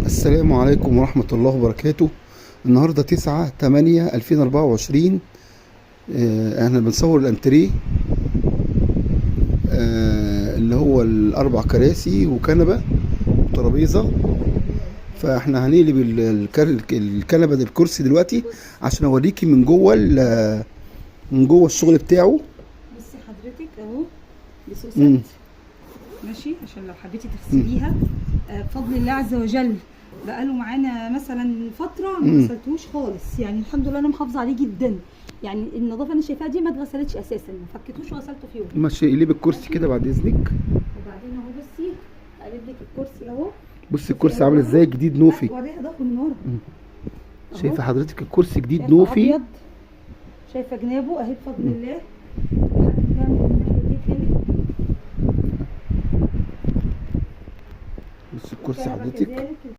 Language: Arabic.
السلام عليكم ورحمة الله وبركاته. النهاردة 9/8/2024. احنا بنصور الانتريه، اللي هو الأربع كراسي وكنبة وترابيزة. فاحنا هنقلب الكنبة دي الكرسي دلوقتي عشان اوريكي من جوه من جوه الشغل بتاعه. بصي حضرتك اهو بصوصات ماشي، عشان لو حبيتي تغسليها بفضل الله عز وجل. بقاله معانا مثلا فتره ما غسلتوش خالص، يعني الحمد لله انا محافظه عليه جدا. يعني النظافه اللي شايفاها دي ما اتغسلتش اساسا، ما فكيتوش وغسلته في يوم. ماشي، اقلبي الكرسي كده بعد اذنك. وبعدين اهو بصي اقلب لك الكرسي اهو. بصي الكرسي عامل ازاي، جديد نوفي. وريها ظهره من ورا. شايفه حضرتك الكرسي جديد نوفي. ابيض، شايفه جنابه اهي بفضل الله. لحد الجنب الناحيه دي كده. بصي الكرسي حضرتك